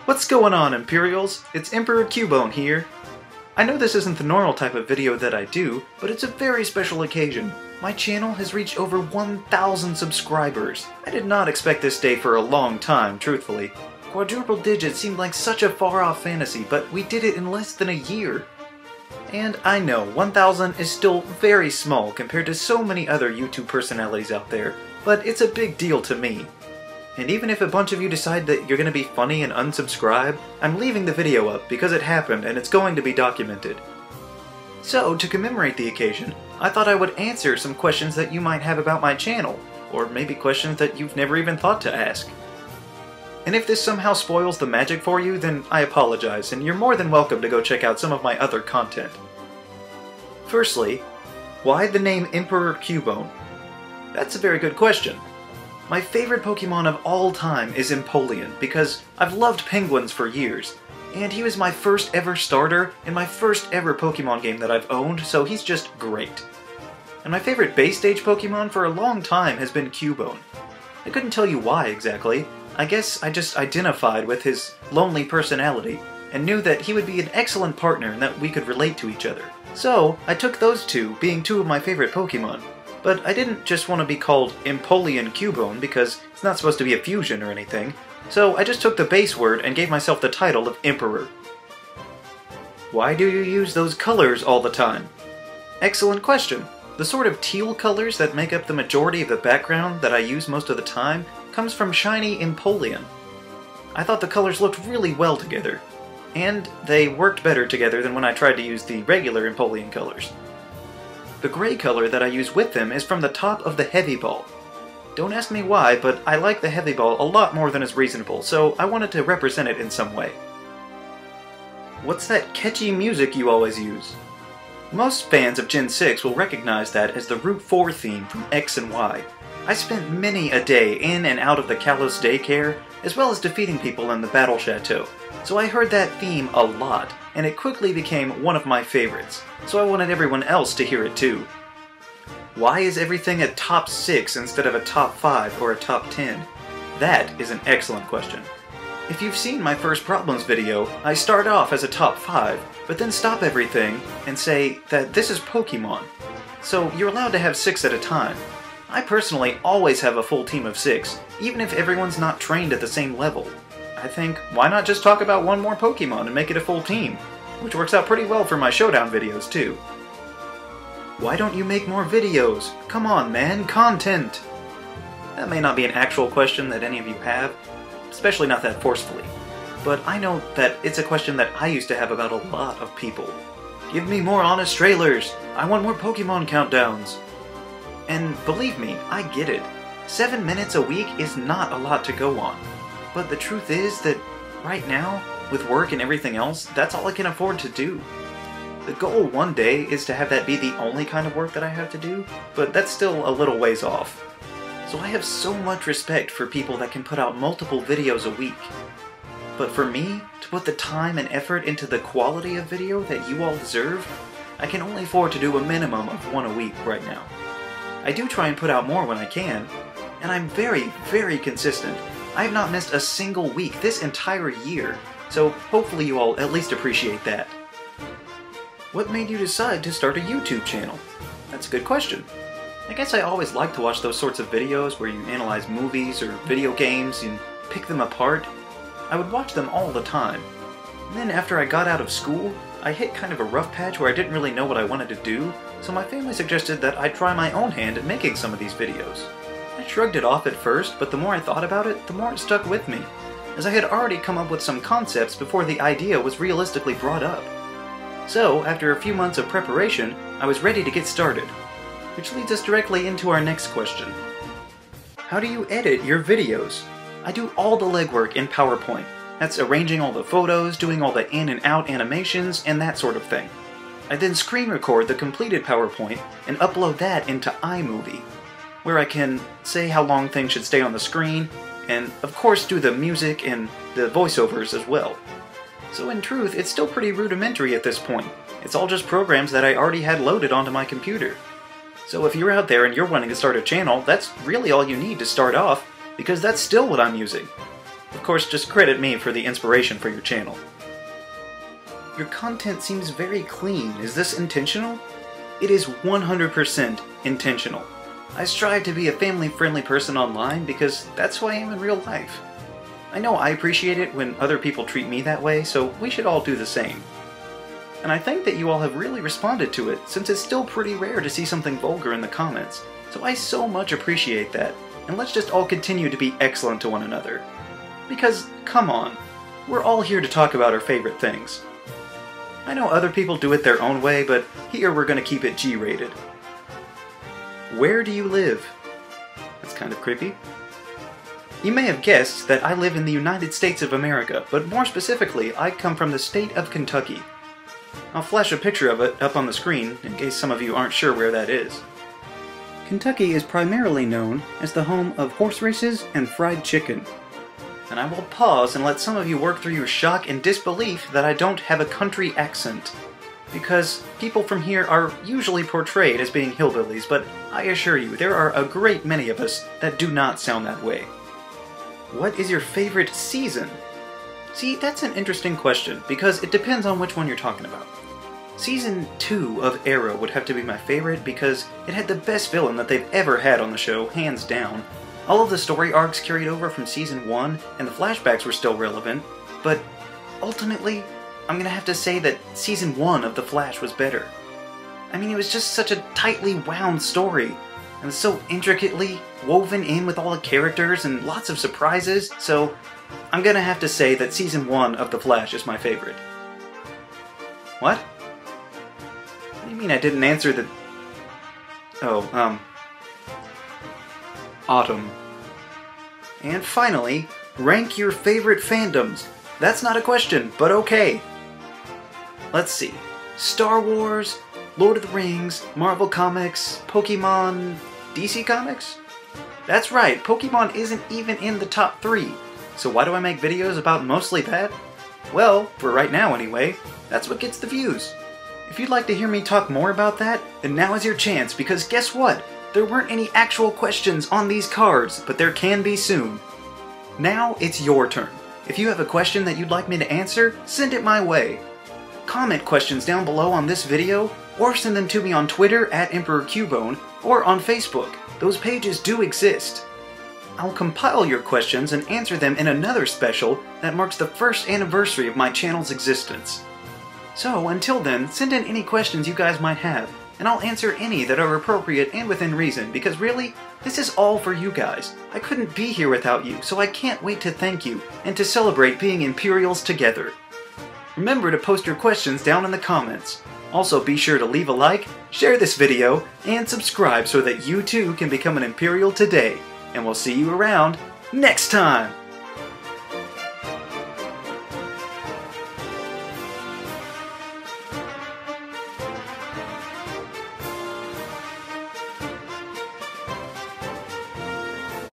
What's going on, Imperials? It's Emperor Cubone here. I know this isn't the normal type of video that I do, but it's a very special occasion. My channel has reached over 1,000 subscribers. I did not expect this day for a long time, truthfully. Quadruple digits seemed like such a far-off fantasy, but we did it in less than a year. And I know, 1,000 is still very small compared to so many other YouTube personalities out there, but it's a big deal to me. And even if a bunch of you decide that you're going to be funny and unsubscribe, I'm leaving the video up because it happened and it's going to be documented. So, to commemorate the occasion, I thought I would answer some questions that you might have about my channel, or maybe questions that you've never even thought to ask. And if this somehow spoils the magic for you, then I apologize, and you're more than welcome to go check out some of my other content. Firstly, why the name Emperor Cubone? That's a very good question. My favorite Pokemon of all time is Empoleon, because I've loved penguins for years, and he was my first ever starter in my first ever Pokemon game that I've owned, so he's just great. And my favorite base stage Pokemon for a long time has been Cubone. I couldn't tell you why exactly. I guess I just identified with his lonely personality, and knew that he would be an excellent partner and that we could relate to each other. So, I took those two, being two of my favorite Pokemon. But I didn't just want to be called Empoleon Cubone because it's not supposed to be a fusion or anything, so I just took the base word and gave myself the title of Emperor. Why do you use those colors all the time? Excellent question. The sort of teal colors that make up the majority of the background that I use most of the time comes from shiny Empoleon. I thought the colors looked really well together, and they worked better together than when I tried to use the regular Empoleon colors. The gray color that I use with them is from the top of the Heavy Ball. Don't ask me why, but I like the Heavy Ball a lot more than is reasonable, so I wanted to represent it in some way. What's that catchy music you always use? Most fans of Gen 6 will recognize that as the Route 4 theme from X and Y. I spent many a day in and out of the Kalos daycare, as well as defeating people in the Battle Chateau, so I heard that theme a lot, and it quickly became one of my favorites, so I wanted everyone else to hear it too. Why is everything a top 6 instead of a top 5 or a top 10? That is an excellent question. If you've seen my first problems video, I start off as a top 5, but then stop everything and say that this is Pokemon. So you're allowed to have 6 at a time. I personally always have a full team of 6, even if everyone's not trained at the same level. I think, why not just talk about one more Pokemon and make it a full team? Which works out pretty well for my showdown videos too. Why don't you make more videos? Come on man, content! That may not be an actual question that any of you have, especially not that forcefully. But I know that it's a question that I used to have about a lot of people. Give me more honest trailers! I want more Pokemon countdowns! And believe me, I get it. 7 minutes a week is not a lot to go on. But the truth is that right now, with work and everything else, that's all I can afford to do. The goal one day is to have that be the only kind of work that I have to do, but that's still a little ways off. So I have so much respect for people that can put out multiple videos a week. But for me, to put the time and effort into the quality of video that you all deserve, I can only afford to do a minimum of 1 a week right now. I do try and put out more when I can, and I'm very, very consistent. I have not missed a single week this entire year, so hopefully you all at least appreciate that. What made you decide to start a YouTube channel? That's a good question. I guess I always like to watch those sorts of videos where you analyze movies or video games and pick them apart. I would watch them all the time. And then after I got out of school, I hit kind of a rough patch where I didn't really know what I wanted to do, so my family suggested that I try my own hand at making some of these videos. I shrugged it off at first, but the more I thought about it, the more it stuck with me, as I had already come up with some concepts before the idea was realistically brought up. So, after a few months of preparation, I was ready to get started. Which leads us directly into our next question. How do you edit your videos? I do all the legwork in PowerPoint. That's arranging all the photos, doing all the in and out animations, and that sort of thing. I then screen record the completed PowerPoint and upload that into iMovie, where I can say how long things should stay on the screen, and of course do the music and the voiceovers as well. So in truth, it's still pretty rudimentary at this point. It's all just programs that I already had loaded onto my computer. So if you're out there and you're wanting to start a channel, that's really all you need to start off, because that's still what I'm using. Of course, just credit me for the inspiration for your channel. Your content seems very clean. Is this intentional? It is 100% intentional. I strive to be a family-friendly person online because that's who I am in real life. I know I appreciate it when other people treat me that way, so we should all do the same. And I think that you all have really responded to it, since it's still pretty rare to see something vulgar in the comments. So I so much appreciate that, and let's just all continue to be excellent to one another. Because, come on, we're all here to talk about our favorite things. I know other people do it their own way, but here we're gonna keep it G-rated. Where do you live? That's kind of creepy. You may have guessed that I live in the United States of America, but more specifically, I come from the state of Kentucky. I'll flash a picture of it up on the screen, in case some of you aren't sure where that is. Kentucky is primarily known as the home of horse races and fried chicken. And I will pause and let some of you work through your shock and disbelief that I don't have a country accent. Because people from here are usually portrayed as being hillbillies, but I assure you, there are a great many of us that do not sound that way. What is your favorite season? See, that's an interesting question, because it depends on which one you're talking about. Season 2 of Arrow would have to be my favorite because it had the best villain that they've ever had on the show, hands down. All of the story arcs carried over from Season 1, and the flashbacks were still relevant, but ultimately, I'm gonna have to say that Season 1 of The Flash was better. I mean, it was just such a tightly wound story, and so intricately woven in with all the characters and lots of surprises, so I'm gonna have to say that Season 1 of The Flash is my favorite. What? What do you mean I didn't answer the... Oh, Autumn. And finally, rank your favorite fandoms. That's not a question, but okay. Let's see. Star Wars, Lord of the Rings, Marvel Comics, Pokemon, DC Comics? That's right, Pokemon isn't even in the top 3. So why do I make videos about mostly that? Well, for right now anyway, that's what gets the views. If you'd like to hear me talk more about that, then now is your chance, because guess what? There weren't any actual questions on these cards, but there can be soon. Now it's your turn. If you have a question that you'd like me to answer, send it my way. Comment questions down below on this video, or send them to me on Twitter at Emperor Cubone, or on Facebook. Those pages do exist. I'll compile your questions and answer them in another special that marks the 1st anniversary of my channel's existence. So until then, send in any questions you guys might have, and I'll answer any that are appropriate and within reason, because really, this is all for you guys. I couldn't be here without you, so I can't wait to thank you, and to celebrate being Imperials together. Remember to post your questions down in the comments. Also be sure to leave a like, share this video, and subscribe so that you too can become an Imperial today. And we'll see you around next time!